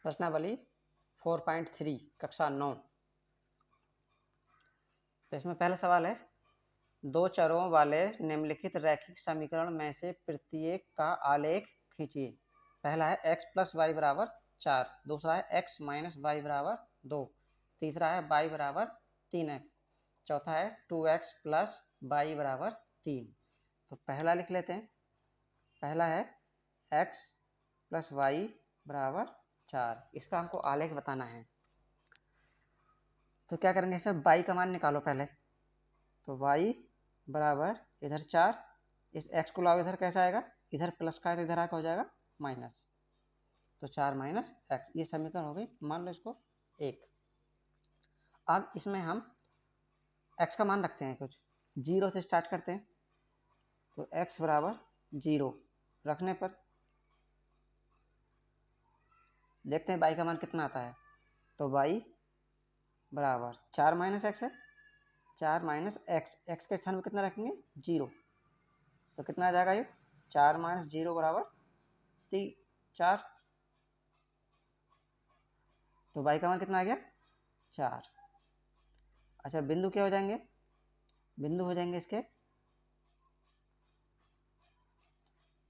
प्रश्नावली 4.3 कक्षा 9। तो इसमें पहला सवाल है, दो चरों वाले निम्नलिखित रैखिक समीकरण में से प्रत्येक का आलेख खींचिए। पहला है x प्लस वाई बराबर 4, दूसरा है x माइनस वाई बराबर 2, तीसरा है y बराबर 3x, चौथा है 2x प्लस वाई बराबर 3। तो पहला लिख लेते हैं। पहला है x प्लस वाई बराबर 4, इसका हमको आलेख बताना है। तो क्या करेंगे, सब y का मान निकालो पहले। तो y बराबर इधर 4, इस x को लाओ इधर, कैसा आएगा, इधर प्लस का है तो इधर आकर हो जाएगा माइनस। तो 4 माइनस x, ये समीकरण हो गई, मान लो इसको 1। अब इसमें हम x का मान रखते हैं, कुछ 0 से स्टार्ट करते हैं। तो x बराबर 0 रखने पर देखते हैं y का मान कितना आता है। तो y बराबर 4 माइनस एक्स है, 4 माइनस एक्स, एक्स के स्थान में कितना रखेंगे, 0। तो कितना आ जाएगा ये, 4 माइनस 0 बराबर 4। तो y का मान कितना आ गया, 4। अच्छा, बिंदु क्या हो जाएंगे, बिंदु हो जाएंगे इसके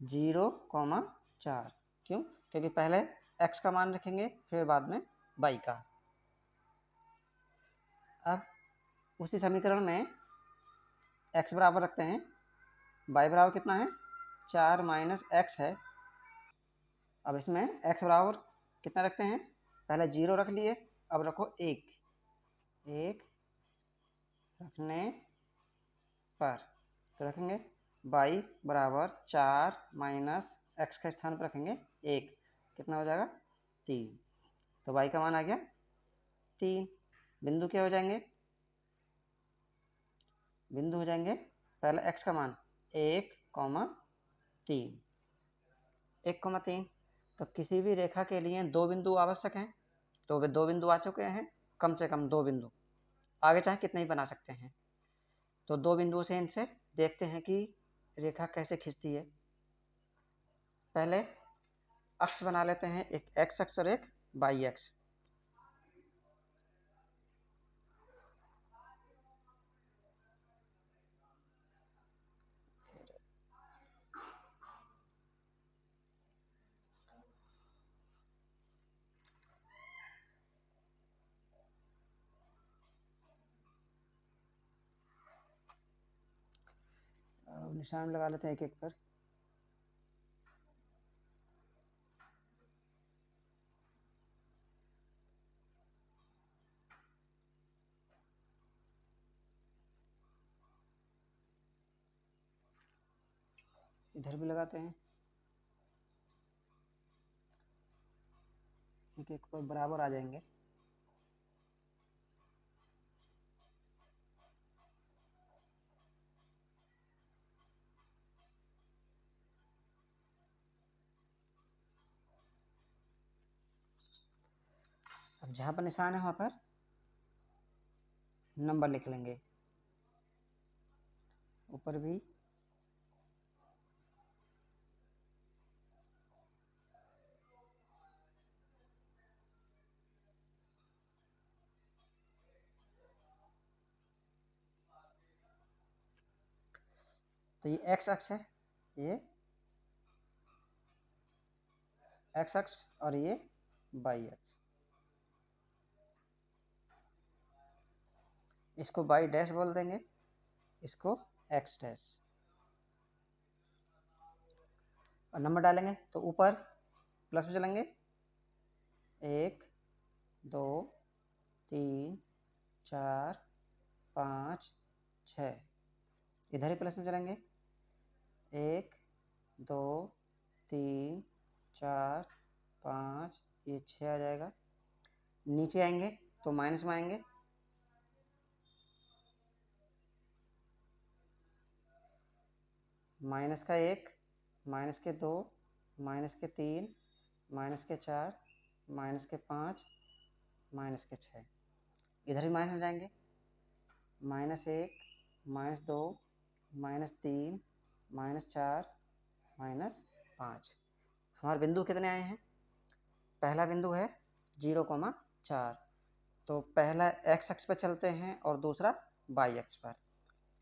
0,4। क्यों, क्योंकि पहले x का मान रखेंगे फिर बाद में y का। अब उसी समीकरण में x बराबर रखते हैं, y बराबर कितना है, 4 माइनस एक्स है। अब इसमें x बराबर कितना रखते हैं, पहले 0 रख लिए, अब रखो 1 रखने पर तो रखेंगे y बराबर 4 माइनस एक्स के स्थान पर रखेंगे 1, कितना हो जाएगा 3। तो y का मान आ गया 3। बिंदु क्या हो जाएंगे, बिंदु हो जाएंगे पहले x का मान 1,3, 1,3। तो किसी भी रेखा के लिए दो बिंदु आवश्यक हैं, तो वे दो बिंदु आ चुके हैं, कम से कम दो बिंदु, आगे चाहे कितने ही बना सकते हैं। तो दो बिंदुओं से इनसे देखते हैं कि रेखा कैसे खींचती है। पहले अक्ष बना लेते हैं, एक एक्स अक्ष और एक वाई अक्ष। निशान लगा लेते हैं एक एक पर। इधर भी लगाते हैं, एक एक पर बराबर आ जाएंगे। अब जहां पर निशान है वहां पर नंबर लिख लेंगे, ऊपर भी तो ये एक्स अक्ष है, ये एक्स अक्ष और ये वाई अक्ष। इसको वाई डैश बोल देंगे, इसको एक्स डैश। और नंबर डालेंगे तो ऊपर प्लस में चलेंगे, 1 2 3 4 5 6, इधर ही प्लस में चलेंगे, 1 2 3 4 5, ये 6 आ जाएगा। नीचे आएंगे तो माइनस में आएंगे, माइनस का 1, माइनस के 2, माइनस के 3, माइनस के 4, माइनस के 5, माइनस के 6। इधर भी माइनस में जाएंगे, -1, -2, -3, -4, -5। हमारे बिंदु कितने आए हैं, पहला बिंदु है 0,4। तो पहला एक्स एक्स पर चलते हैं और दूसरा वाई एक्स पर।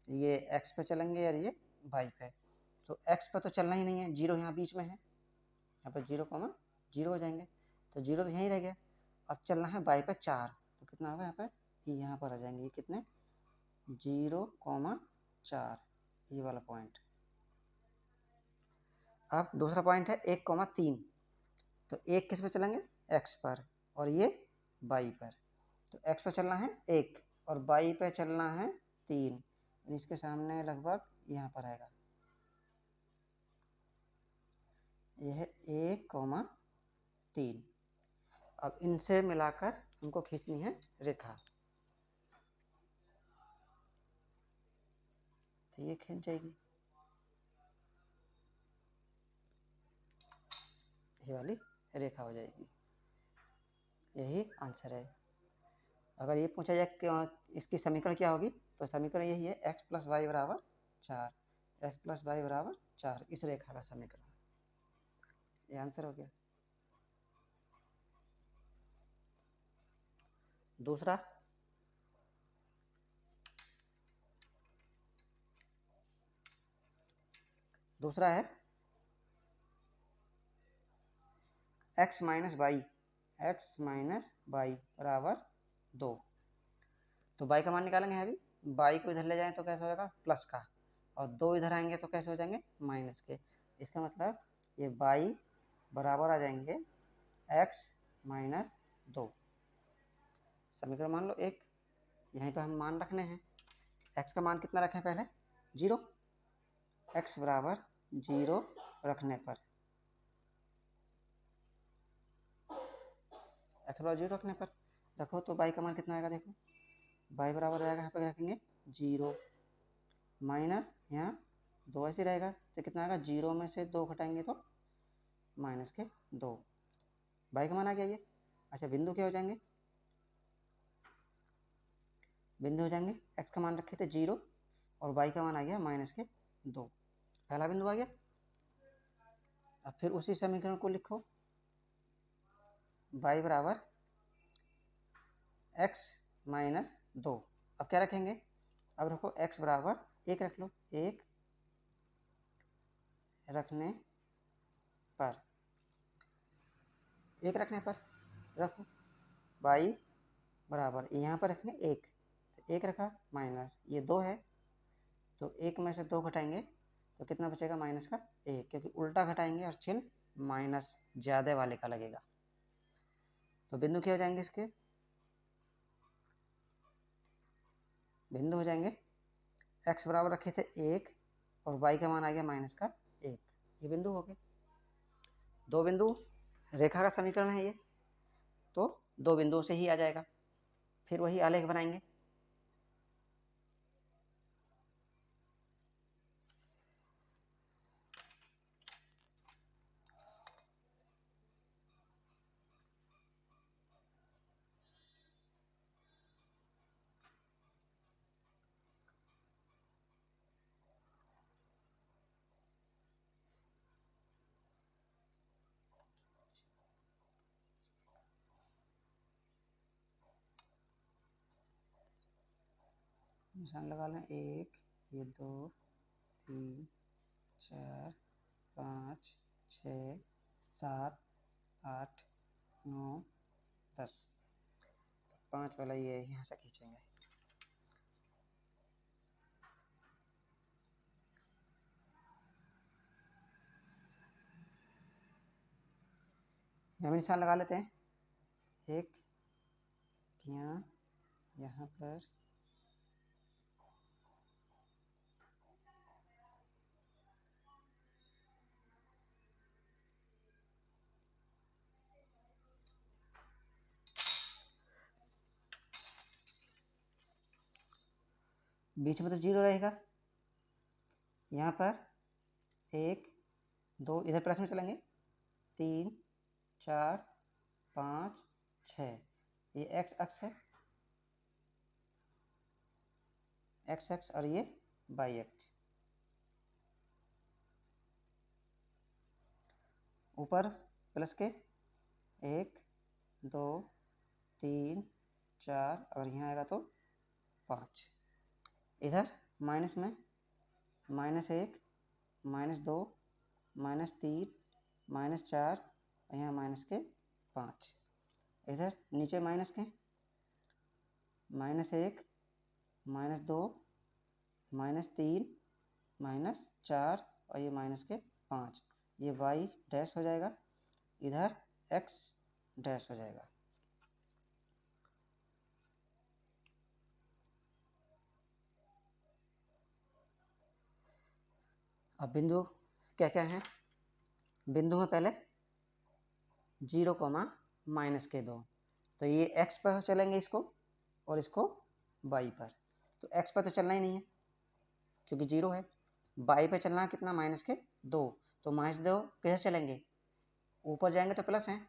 ये एक्स पे चलेंगे और ये वाई पे। तो एक्स पर तो चलना ही नहीं है, जीरो यहाँ बीच में है, यहाँ पर 0,0 हो जाएंगे, तो जीरो तो यहीं रह गया। अब चलना है वाई पे 4, तो कितना होगा यहाँ पर, यहाँ पर आ जाएंगे, ये कितने 0,4, ये वाला पॉइंट। अब दूसरा पॉइंट है 1,3, तो एक किस पे चलेंगे, एक्स पर, और ये वाई पर। तो एक्स पे चलना है 1 और वाई पे चलना है 3, इसके सामने लगभग यहाँ पर आएगा, यह है 1,3। अब इनसे मिलाकर हमको खींचनी है रेखा, तो ये खींच जाएगी, ये वाली रेखा हो जाएगी। यही आंसर है। अगर ये पूछा जाए कि इसकी समीकरण क्या होगी, तो समीकरण यही है, x प्लस वाई बराबर 4, x प्लस वाई बराबर 4, इस रेखा का समीकरण। ये आंसर हो गया। दूसरा, है x माइनस वाई बराबर 2। तो y का मान निकालेंगे अभी, y को इधर ले जाएं तो कैसे होगा, प्लस का, और 2 इधर आएंगे तो कैसे हो जाएंगे, माइनस के। इसका मतलब ये y बराबर आ जाएंगे x माइनस 2। समीकरण मान लो एक, यहीं पे हम मान रखने हैं। x का मान कितना रखें पहले, 0, x बराबर 0 रखने पर, x बराबर 0 रखने पर रखो तो y का मान कितना आएगा, देखो y बराबर आएगा, यहाँ पे रखेंगे 0, माइनस यहाँ 2 ऐसे रहेगा, तो कितना आएगा, 0 में से 2 घटाएंगे तो माइनस के 2, y का मान आ गया ये। अच्छा, बिंदु क्या हो जाएंगे, बिंदु हो जाएंगे, x का मान रखे थे 0 और y का मान आ गया माइनस के 2, पहला बिंदु आ गया। अब फिर उसी समीकरण को लिखो, y बराबर x माइनस 2। अब क्या रखेंगे, अब रखो x बराबर 1 रख लो, 1 रखने पर, 1 रखने पर रखो, y बराबर यहाँ पर रखने 1, तो 1 रखा, माइनस ये 2 है, तो 1 में से 2 घटाएंगे तो कितना बचेगा, माइनस का 1, क्योंकि उल्टा घटाएंगे और चिन्ह माइनस ज़्यादा वाले का लगेगा। तो बिंदु क्या हो जाएंगे इसके, बिंदु हो जाएंगे, x बराबर रखे थे 1 और y का मान आ गया माइनस का 1, ये बिंदु हो गए। दो बिंदु, रेखा का समीकरण है ये, तो 2 बिंदुओं से ही आ जाएगा। फिर वही आलेख बनाएंगे, निशान लगा लें, 1, ये 2, 3, 4, 5, 6, 7, 8, 9, 10, 5 वाला ये यहाँ से खींचेंगे। यहाँ निशान लगा लेते हैं, एक यहाँ पर, बीच में तो 0 रहेगा, यहाँ पर 1, 2, इधर प्लस में चलेंगे, 3, 4, 5, 6, ये x अक्ष है, x अक्ष, और ये y अक्ष। ऊपर प्लस के 1, 2 3 4, अगर यहाँ आएगा तो 5। इधर माइनस में -1 -2 -3 -4, यहाँ माइनस के 5। इधर नीचे माइनस के -1 -2 -3 -4, और ये माइनस के 5। ये y डैश हो जाएगा, इधर x डैश हो जाएगा। अब बिंदु क्या क्या हैं? बिंदु है पहले 0, -2, तो ये x पर चलेंगे इसको, और इसको y पर। तो x पर तो चलना ही नहीं है क्योंकि 0 है। y पे चलना है कितना? -2, तो -2 किधर चलेंगे? ऊपर जाएंगे तो प्लस है,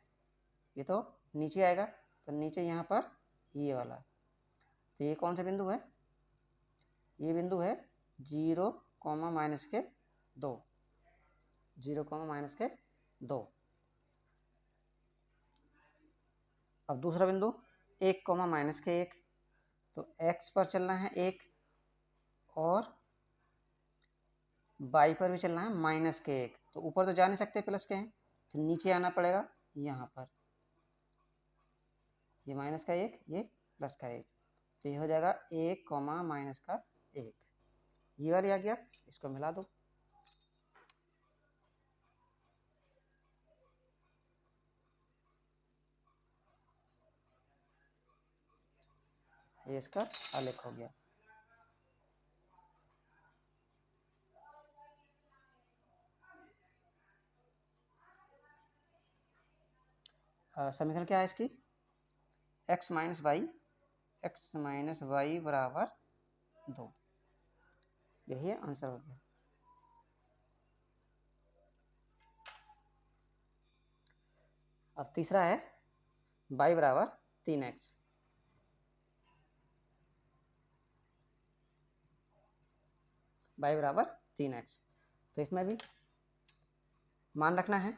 ये तो नीचे आएगा, तो नीचे यहाँ पर ये वाला। तो ये कौन सा बिंदु है? ये बिंदु है 0, -2, 0, -2। अब दूसरा बिंदु 1, -1, तो x पर चलना है 1, और y पर भी चलना है -1। तो ऊपर तो जा नहीं सकते, प्लस के हैं, तो नीचे आना पड़ेगा यहाँ पर। ये -1, ये +1, तो ये हो जाएगा 1, -1। ये वाली आ गया, इसको मिला दो। ये इसका आलेख हो गया। समीकरण क्या है इसकी? x - y, बराबर 2। यही आंसर हो गया। अब तीसरा है y बराबर 3x। y बराबर 3x, तो इसमें भी मान रखना है।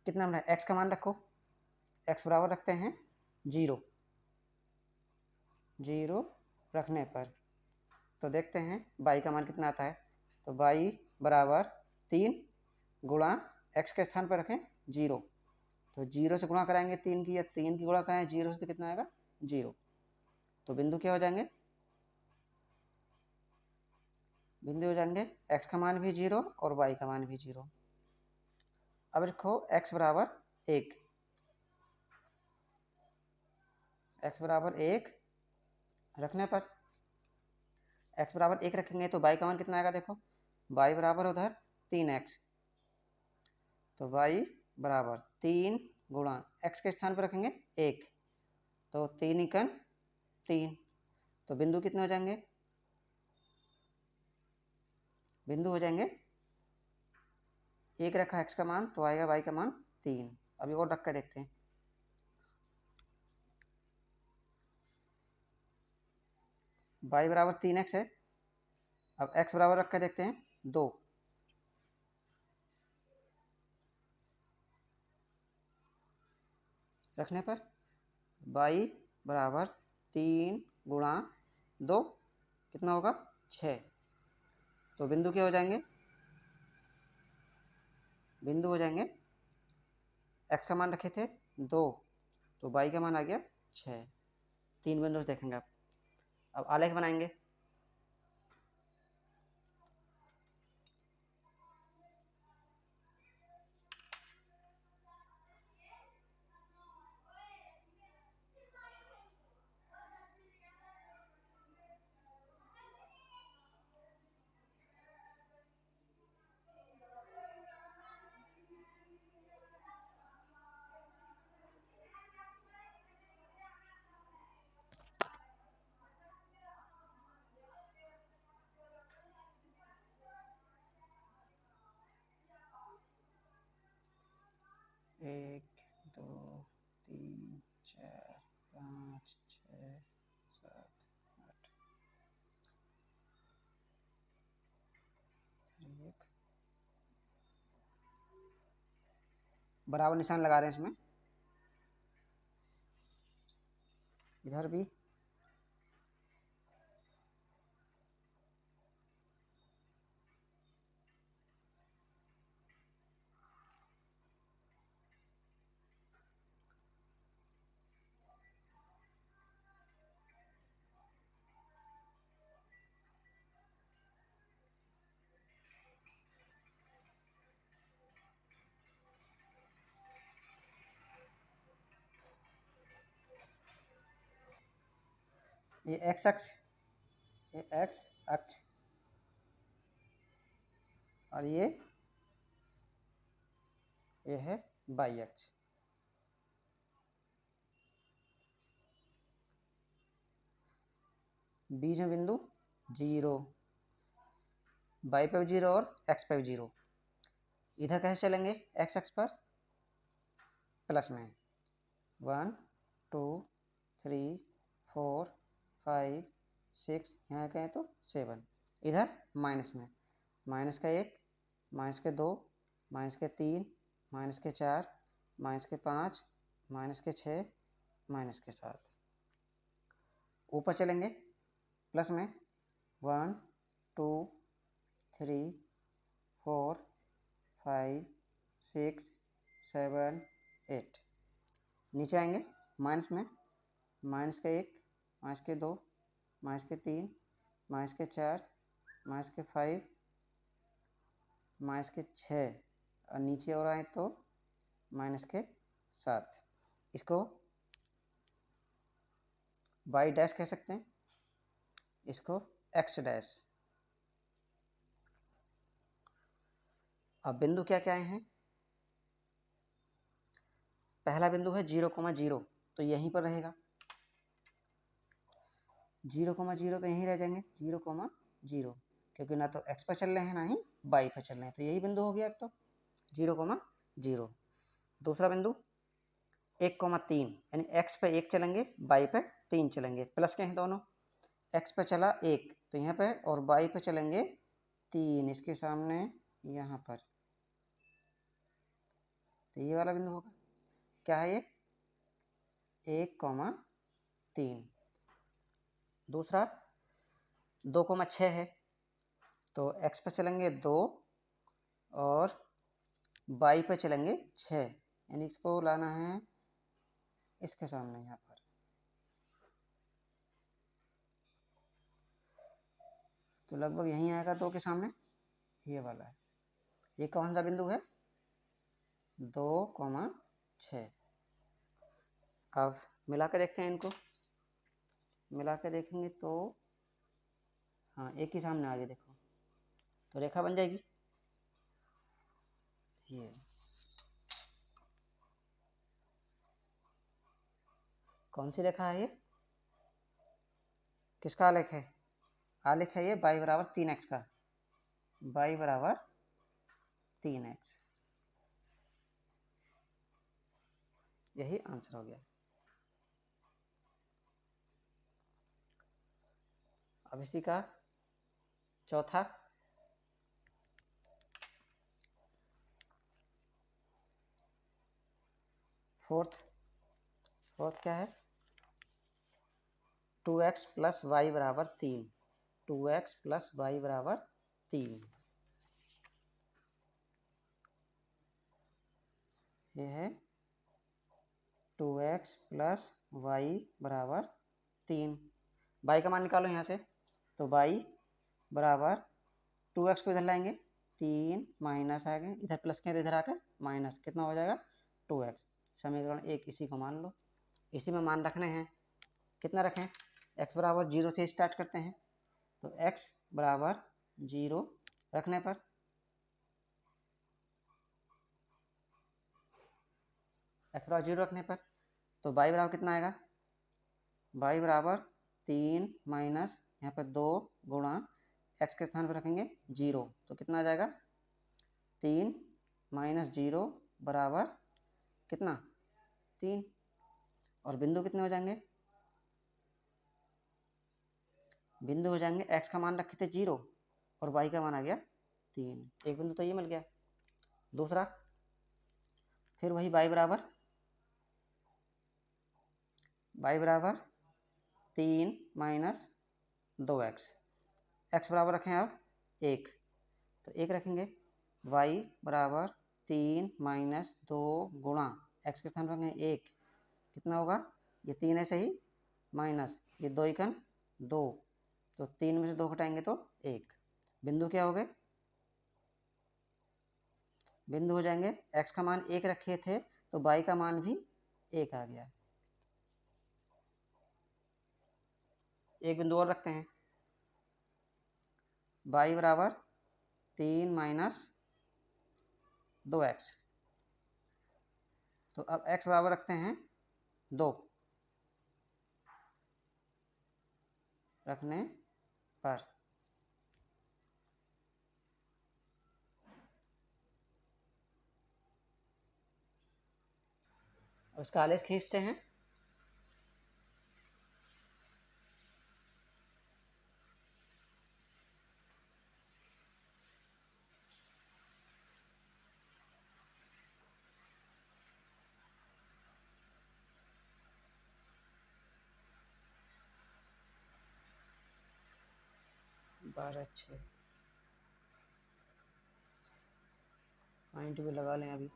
कितना मान है? x का मान रखो, x बराबर रखते हैं 0। 0 रखने पर तो देखते हैं y का मान कितना आता है। तो y बराबर 3 गुणा x के स्थान पर रखें 0, तो 0 से गुणा कराएंगे 3 की, या 3 की गुणा कराएं 0 से, तो कितना आएगा? 0। तो बिंदु क्या हो जाएंगे? बिंदु हो जाएंगे x का मान भी 0 और y का मान भी 0। अब रखो x बराबर 1, x बराबर 1 रखने पर, x बराबर 1 रखेंगे तो y का मान कितना आएगा? देखो y बराबर उधर 3x, तो y बराबर 3 गुणा x के स्थान पर रखेंगे 1, तो 3 × 3, तो बिंदु कितने हो जाएंगे? बिंदु हो जाएंगे 1 रखा x का मान, तो आएगा y का मान 3। अभी और रख कर देखते हैं। y बराबर 3x है, अब x बराबर रख कर देखते हैं 2, रखने पर y बराबर 3 गुणा 2 कितना होगा? 6। तो बिंदु क्या हो जाएंगे? बिंदु हो जाएंगे x का मान रखे थे 2, तो y का मान आ गया 6। 3 बिंदु देखेंगे आप। अब आलेख बनाएंगे। एक, 2, 3, 4, 5, 6, 7, 8, 1, बराबर निशान लगा रहे हैं इसमें, इधर भी ये एक्स अक्ष, ये एक्स अक्ष और ये है वाई अक्ष। बीच में बिंदु 0, वाई पे 0 और एक्स पे 0। इधर कैसे चलेंगे, एक्स अक्ष पर प्लस में 1 2 3 4 5 6, यहाँ कहें तो 7। इधर माइनस में, माइनस का 1, माइनस के 2, माइनस के 3, माइनस के 4, माइनस के 5, माइनस के 6, माइनस के 7। ऊपर चलेंगे प्लस में 1 2 3 4 5 6 7 8। नीचे आएंगे माइनस में, माइनस का 1, माइनस के 2, माइनस के 3, माइनस के 4, माइनस के 5, माइनस के 6 और नीचे और आए तो माइनस के 7। इसको वाई डैश कह सकते हैं, इसको एक्स डैश। अब बिंदु क्या क्या आए हैं, पहला बिंदु है 0,0, तो यहीं पर रहेगा 0,0, तो यहीं रह जाएंगे 0,0, क्योंकि ना तो एक्स पर चल रहे हैं ना ही वाई पर चल रहे हैं, तो यही बिंदु हो गया एक तो 0,0। दूसरा बिंदु 1,3, यानी एक्स पे 1 चलेंगे, वाई पे 3 चलेंगे, प्लस के हैं दोनों। एक्स पे चला 1 तो यहाँ पे, और वाई पे चलेंगे 3 इसके सामने यहाँ पर, तो ये वाला बिंदु होगा। क्या है ये, 1,3। दूसरा 2,6 है, तो एक्स पे चलेंगे 2 और वाई पे चलेंगे 6, यानी इसको लाना है इसके सामने यहाँ पर। तो लगभग यहीं आएगा 2 के सामने, ये वाला है। ये कौन सा बिंदु है, 2,6। अब मिला के देखते हैं इनको, मिला के देखेंगे तो हाँ एक ही सामने आ गए, देखो तो रेखा बन जाएगी ये। कौन सी रेखा है ये, किसका आलेख है, आलेख है ये y बराबर 3x का, y बराबर 3x, यही आंसर हो गया। अब इसी का चौथा, फोर्थ क्या है, 2x प्लस वाई बराबर 3, 2x प्लस वाई बराबर 3। ये है 2x प्लस वाई बराबर 3। वाई का मान निकालो यहाँ से, तो वाई बराबर 2x को इधर लाएंगे, 3 माइनस आ गए, इधर प्लस के तो इधर आकर माइनस, कितना हो जाएगा 2x। समीकरण 1 इसी को मान लो, इसी में मान रखने हैं। कितना रखें, x बराबर 0 से स्टार्ट करते हैं, तो x बराबर 0 रखने पर x बराबर 0 रखने पर तो y बराबर कितना आएगा, y बराबर 3 माइनस यहाँ पर 2 गुणा x के स्थान पर रखेंगे 0, तो कितना आ जाएगा 3 माइनस 0 बराबर कितना 3। और बिंदु कितने हो जाएंगे, बिंदु हो जाएंगे, x का मान रखे थे 0 और y का मान आ गया 3, एक बिंदु तो ये मिल गया। दूसरा फिर वही y बराबर 3 माइनस 2x, x बराबर रखें अब 1, तो 1 रखेंगे, y बराबर 3 माइनस 2 गुणा x के स्थान पर रखेंगे 1, कितना होगा, ये 3 है सही, माइनस ये 2 एकन 2, तो 3 में से 2 घटाएंगे तो 1। बिंदु क्या हो गए, बिंदु हो जाएंगे x का मान 1 रखे थे तो y का मान भी 1 आ गया। एक बिंदु और रखते हैं, y बराबर 3 माइनस 2x, तो अब x बराबर रखते हैं 2, रखने पर उसका आलेख खींचते हैं। बारह 6 पॉइंट भी लगा लें अभी।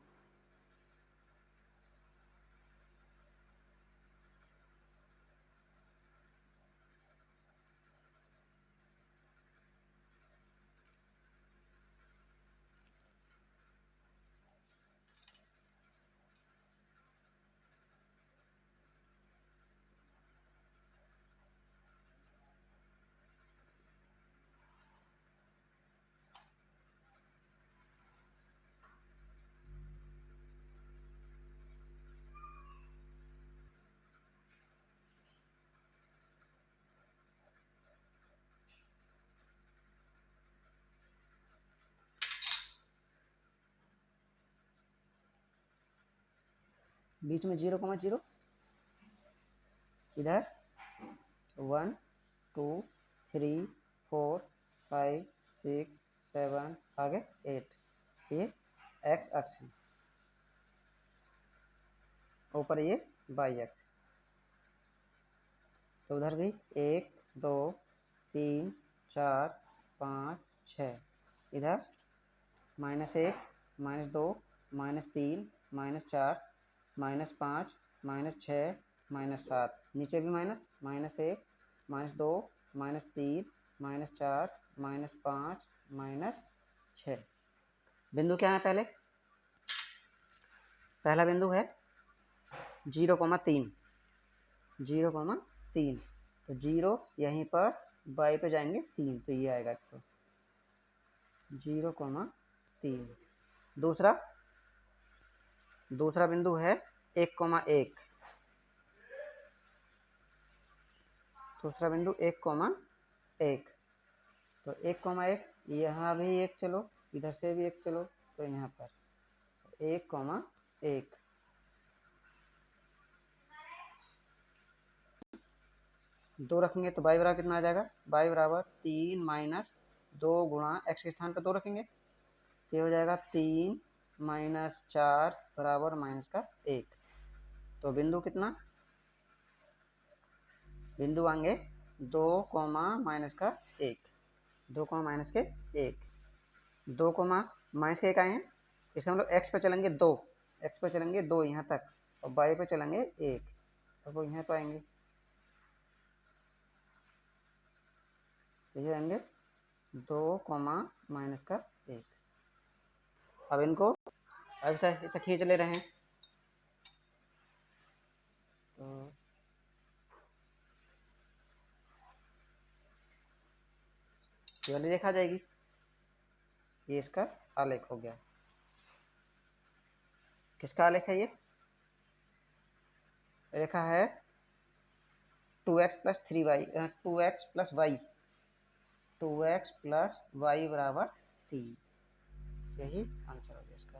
बीच में 0,0, इधर 1 2 3 4 5 6 7 आगे 8, ये x अक्ष है, ऊपर ये y अक्ष, तो उधर भी 1 2 3 4 5 6, इधर -1 -2 -3 -4 -5 -6 -7, नीचे भी -1 -2 -3 -4 -5 -6। बिंदु क्या है, पहला बिंदु है 0,3, 0,3, तो 0 यहीं पर y पे जाएंगे 3, तो ये आएगा, तो 0,3। दूसरा बिंदु है 1,1, दूसरा बिंदु 1,1, तो 1,1, यहाँ भी 1 चलो, इधर से भी 1 चलो, तो यहाँ पर 1,1, दो रखेंगे तो y बराबर कितना आ जाएगा, y बराबर 3 माइनस 2 गुणा x के स्थान पर 2 रखेंगे, ये हो जाएगा 3 माइनस 4 बराबर माइनस का 1, तो बिंदु कितना, बिंदु आएंगे 2 माइनस का 1, 2 माइनस के 1, 2 माइनस के 1 आए हैं, इसका मतलब x पे चलेंगे 2, x पे चलेंगे 2 यहाँ तक, और y पे चलेंगे 1, तो वो यहाँ पे आएंगे, तो ये आएंगे 2 माइनस का 1। अब इनको अब ऐसा खींच ले रहे हैं, तो ये वाली रेखा जाएगी, ये इसका आलेख हो गया। किसका आलेख है, ये रेखा है 2x plus 3y, 2x plus y, 2x plus y बराबर 3, यही आंसर हो गया इसका।